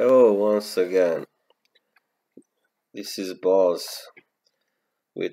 Hello once again. This is Boss with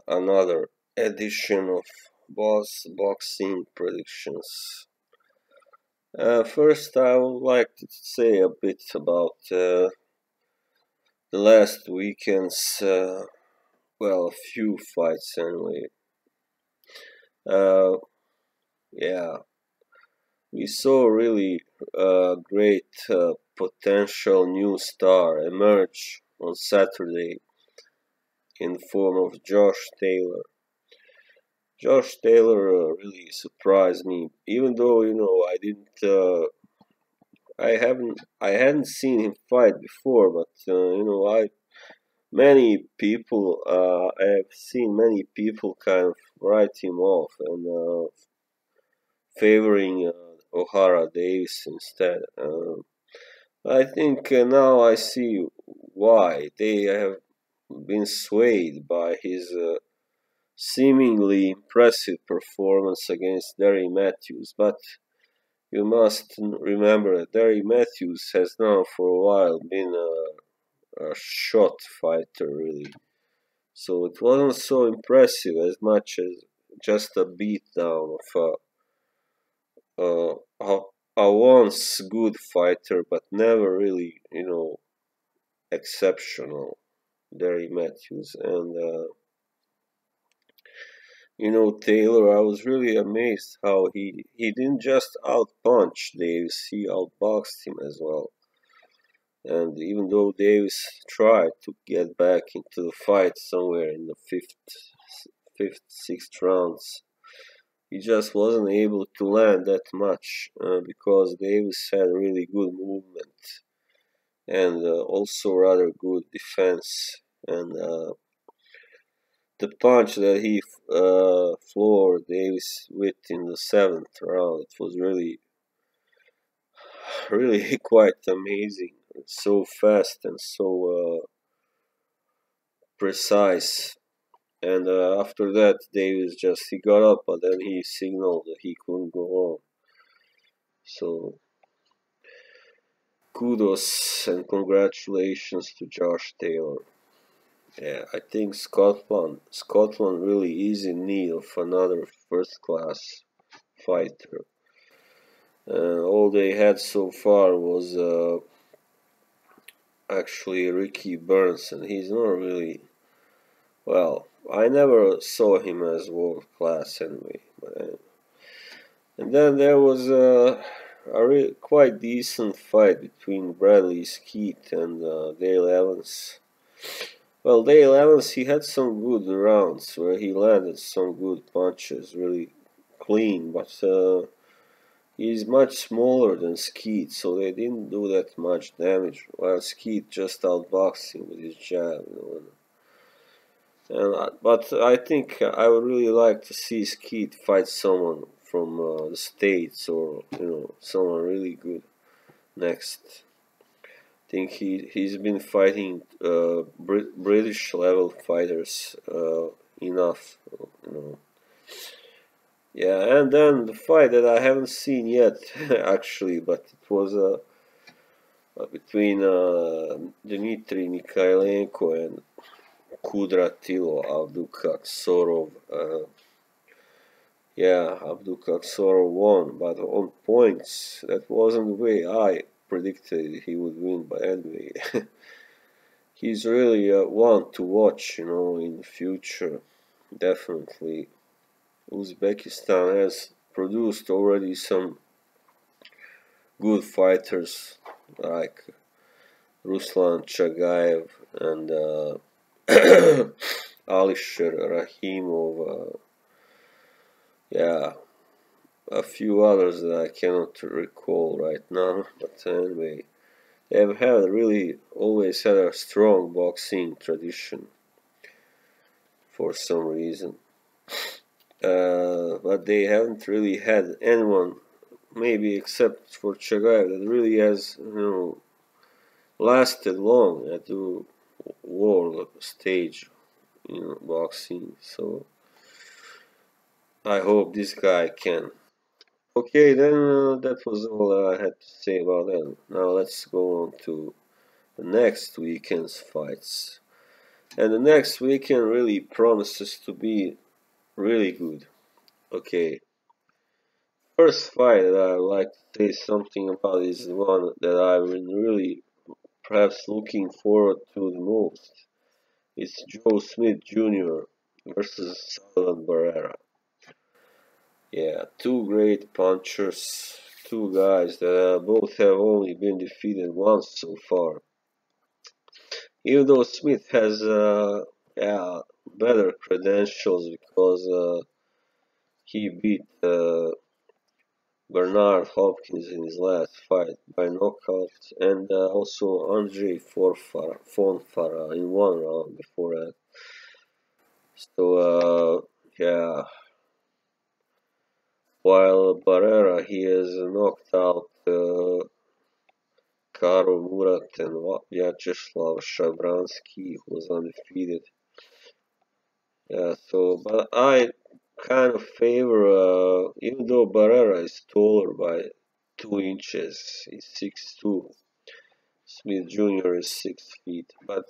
another edition of Boss Boxing Predictions. First, I would like to say a bit about the last weekend's, a few fights anyway. Uh, yeah, we saw really great potential new star emerge on Saturday in the form of Josh Taylor. Josh Taylor really surprised me, even though I didn't, I hadn't seen him fight before, but I have seen many people kind of write him off and favoring O'Hara Davis instead. I think now I see why they have been swayed by his seemingly impressive performance against Derry Matthews, but you must remember that Derry Matthews has now for a while been a shot fighter, really. So it wasn't so impressive as much as just a beatdown of a once good fighter, but never really, exceptional Derry Matthews. And Taylor, I was really amazed how he didn't just outpunch Davis, he outboxed him as well. And even though Davis tried to get back into the fight somewhere in the sixth rounds, he just wasn't able to land that much because Davis had really good movement and also rather good defense. And the punch that he floored Davis with in the seventh round, it was really quite amazing. So fast and so precise. And after that, Davis he got up, but then he signaled that he couldn't go on. So kudos and congratulations to Josh Taylor. Yeah, I think Scotland really is in need of another first class fighter. All they had so far was actually Ricky Burns, and he's not really well. I never saw him as world class anyway. And then there was a quite decent fight between Bradley Skeet and Dale Evans. Well, Dale Evans, he had some good rounds where he landed some good punches, really clean, but he's much smaller than Skeet, so they didn't do that much damage, while Skeet just outboxed him with his jab. But I think I would really like to see Skeet fight someone from the States or someone really good next. I think he's been fighting British level fighters enough, you know. Yeah, and then the fight that I haven't seen yet, actually, but it was between Dmitry Nikhailenko and Kudratilo Abdukaksorov. Abdukaksorov won, but on points. That wasn't the way I predicted he would win, but anyway. He's really one to watch, in the future. Definitely. Uzbekistan has produced already some good fighters like Ruslan Chagayev and Alisher Rahimov. A few others that I cannot recall right now. But anyway, they have always had a strong boxing tradition for some reason. But they haven't really had anyone, maybe except for Chagayev, that really has, lasted long at the world stage, boxing. So I hope this guy can Okay, then that was all I had to say about that. Now let's go on to the next weekend's fights. And the next weekend really promises to be really good. Okay, first fight that I would like to say something about is the one that I've been really perhaps looking forward to the most. It's Joe Smith Jr. versus Sullivan Barrera. Yeah, two great punchers, two guys that both have only been defeated once so far. Even though Smith has yeah, better credentials because he beat Bernard Hopkins in his last fight by knockout, and also Andre Fonfara in one round before that. So yeah, while Barrera he has knocked out Karo Murat and Vyacheslav Shabransky, who was undefeated. Yeah, so but I kind of favor, even though Barrera is taller by 2 inches, he's 6'2". Smith Jr. is 6 feet, but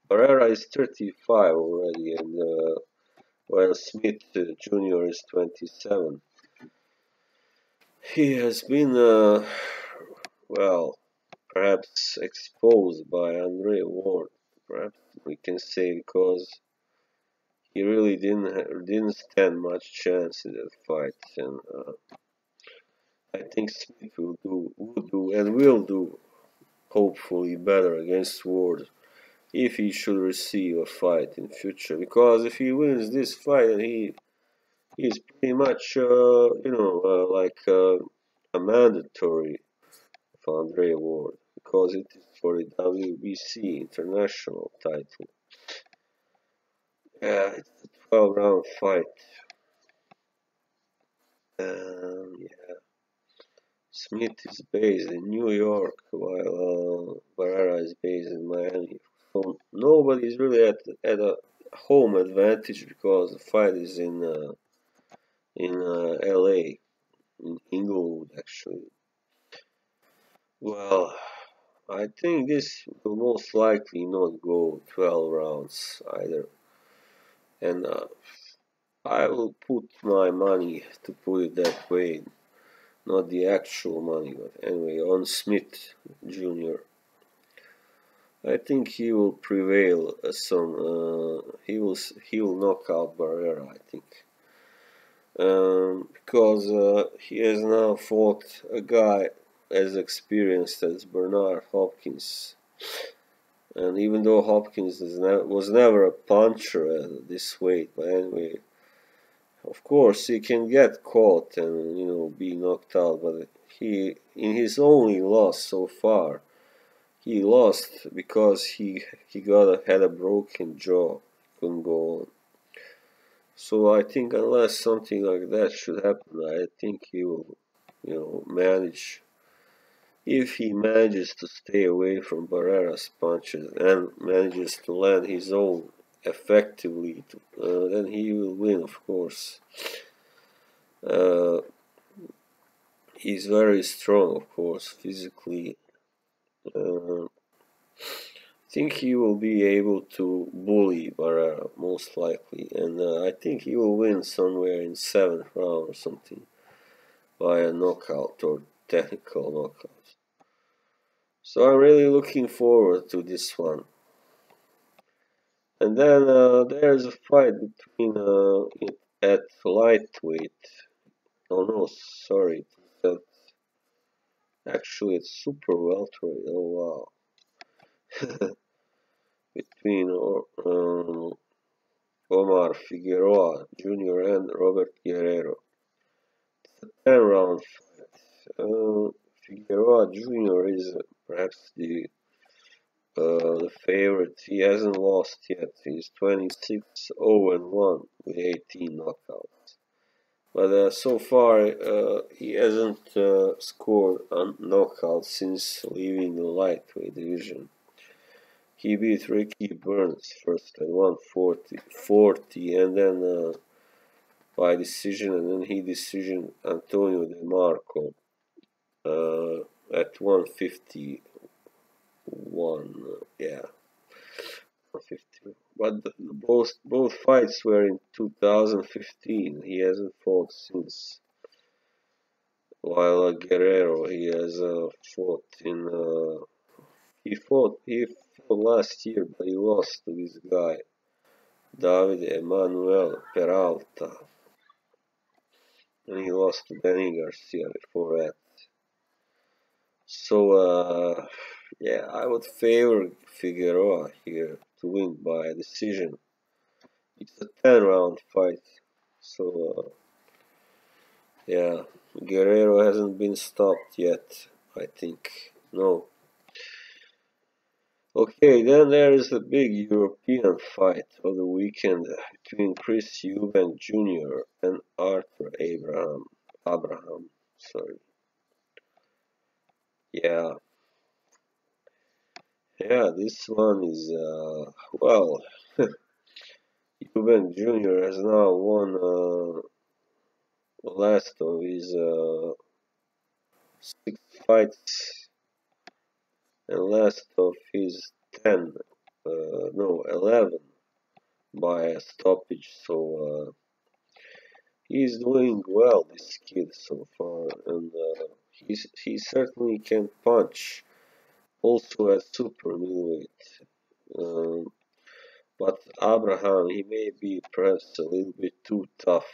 Barrera is 35 already, and while Smith Jr. is 27. He has been, well, perhaps exposed by Andre Ward. Perhaps we can say because he really didn't stand much chance in that fight, and I think Smith would do, and will do, hopefully better against Ward if he should receive a fight in future. Because if he wins this fight, and he's pretty much like a mandatory of Andre Ward because it is for the WBC international title. Yeah, it's a 12-round fight. Yeah. Smith is based in New York while Barrera is based in Miami. So nobody is really at a home advantage because the fight is in LA, in Inglewood actually. Well, I think this will most likely not go 12 rounds either. And I will put my money, to put it that way, not the actual money, but anyway, on Smith Jr. I think he will prevail. He will knock out Barrera. I think because he has now fought a guy as experienced as Bernard Hopkins, and even though Hopkins was never a puncher at this weight, but anyway, of course he can get caught and be knocked out. But he, in his only loss so far, he lost because he had a broken jaw, couldn't go on. So I think unless something like that should happen, I think he will, manage. If he manages to stay away from Barrera's punches and manages to land his own effectively, then he will win, of course. Uh, he's very strong, of course, physically. I think he will be able to bully Barrera, most likely, and I think he will win somewhere in 7th round or something by a knockout or technical knockout. So I'm really looking forward to this one. And then there's a fight between at lightweight. Oh no, sorry, actually it's super welterweight. Oh wow, between Omar Figueroa Jr. and Robert Guerrero. 10-round fight. Figueroa Jr. is perhaps the favorite. He hasn't lost yet. He's 26-0-1 with 18 knockouts. But so far, he hasn't scored a knockout since leaving the lightweight division. He beat Ricky Burns first at 140, and then by decision, and then he decision Antonio De Marco at 151. Yeah, 150. But both fights were in 2015. He hasn't fought since. While Guerrero, he has fought in. He fought last year, but he lost to this guy, David Emmanuel Peralta, and he lost to Danny Garcia before that. So, yeah, I would favor Figueroa here to win by decision. It's a 10-round fight, so yeah, Guerrero hasn't been stopped yet, I think. No. Okay, then there is the big European fight of the weekend between Chris Eubank Jr. and Arthur Abraham. Sorry. Yeah, yeah, this one is well, Eubank Jr. has now won the last of his 6 fights and last of his 10, no, 11 by a stoppage. So he's doing well, this kid, so far, and he certainly can punch. Also at super middleweight. But Abraham, he may be perhaps a little bit too tough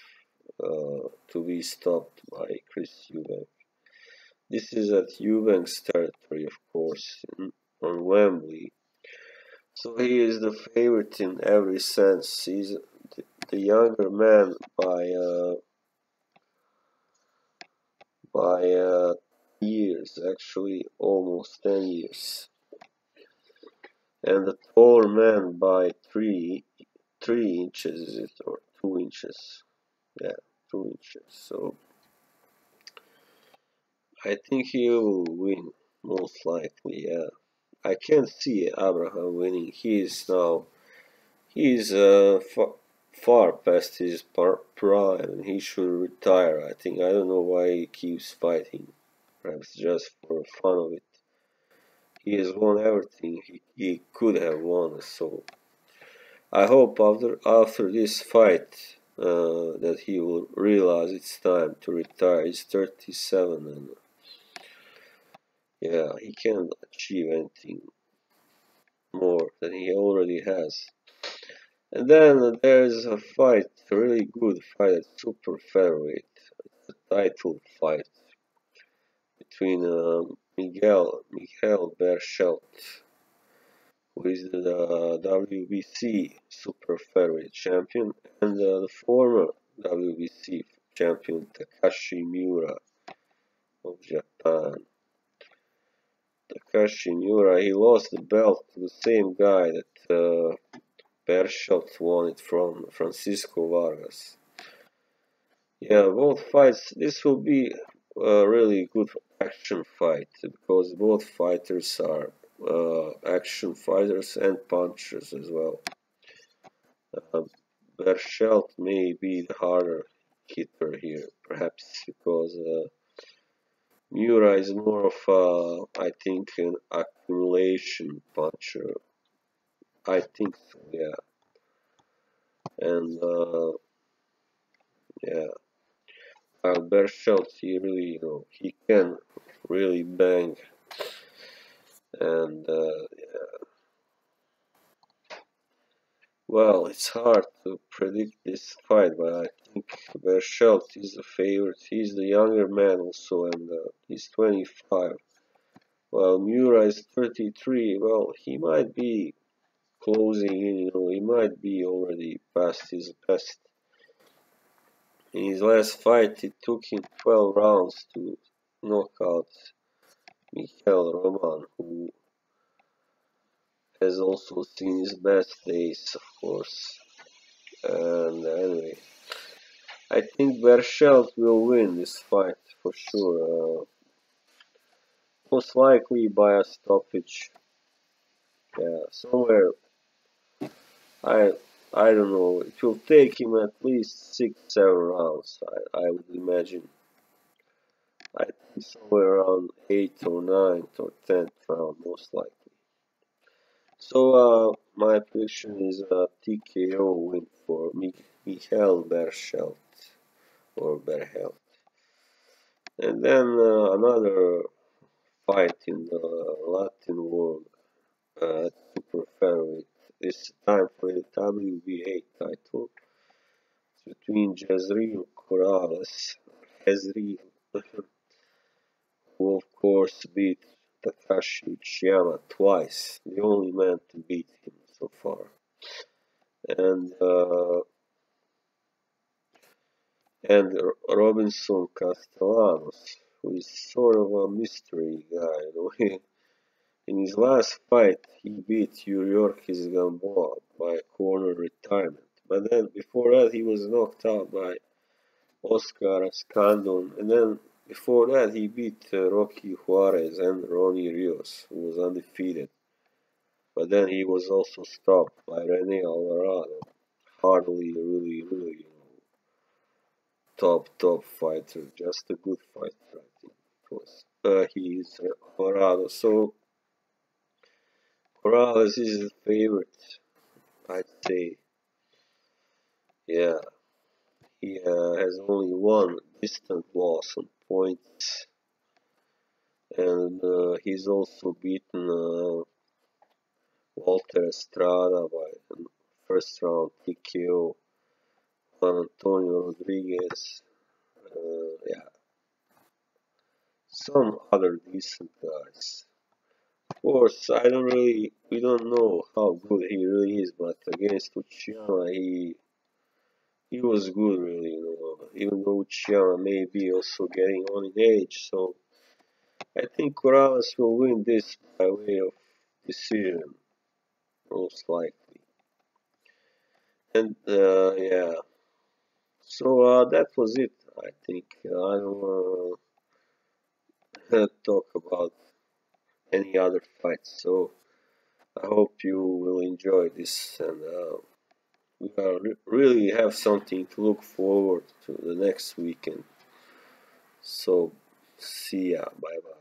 to be stopped by Chris Eubank. This is at Eubank's territory, of course, on Wembley. So he is the favorite in every sense. He's the younger man by years, actually almost 10 years, and the taller man by 3 inches, is it, or 2 inches? Yeah, 2 inches. So I think he will win, most likely. Yeah, I can't see Abraham winning. He's far past his prime, and he should retire. I think. I don't know why he keeps fighting. Perhaps just for the fun of it. He has won everything he could have won. So I hope after this fight that he will realize it's time to retire. He's 37, and yeah, he can't achieve anything more than he already has. And then there's a fight, a really good fight at super featherweight. It's a title fight between Miguel Berchelt, who is the WBC super featherweight champion, and the former WBC champion Takashi Miura of Japan. Takashi Miura, he lost the belt to the same guy that Berchelt won it from, Francisco Vargas. Yeah, both fights, this will be a really good action fight because both fighters are action fighters and punchers as well. Berchelt may be the harder hitter here, perhaps because Miura is more of I think, an accumulation puncher. I think so, yeah. And yeah, Berchelt, he really, he can really bang, and well, it's hard to predict this fight, but I think Berchelt is the favorite. He's the younger man also, and he's 25. While Miura is 33. Well, he might be closing in, he might be already past his best. In his last fight, it took him 12 rounds to knock out Michael Roman, who has also seen his best days, of course. And anyway, I think Berchelt will win this fight for sure. Most likely by a stoppage. Yeah, somewhere. I don't know. It will take him at least 6, 7 rounds. I would imagine. I think somewhere around 8th or 9th or 10th round, most likely. So my prediction is a TKO win for Michael Berchelt or Berhelt. And then another fight in the Latin world, super featherweight. This time for the WBA title between Jezreel Corrales, Jezreel, who of course beat Takashi Uchiyama twice, the only man to beat him so far, and Robinson Castellanos, who is sort of a mystery guy. In his last fight, he beat Yuriorkis Gamboa by corner retirement. But then before that, he was knocked out by Oscar Escandon. And then before that, he beat Rocky Juarez and Ronnie Rios, who was undefeated. But then he was also stopped by Rene Alvarado. Hardly really, top fighter, just a good fighter, I think. He is Alvarado. So Morales is his favorite, I'd say. Yeah, he has only one distant loss on points, and he's also beaten Walter Estrada by first round TKO, Juan Antonio Rodriguez, yeah, some other decent guys. Of course, we don't know how good he really is, but against Uchiyama, he was good, really, even though Uchiyama may be also getting on in age. So I think Corrales will win this by way of decision, most likely. And yeah, so that was it. I think I don't want to talk about any other fights. So I hope you will enjoy this, and we really have something to look forward to the next weekend. So see ya. Bye bye.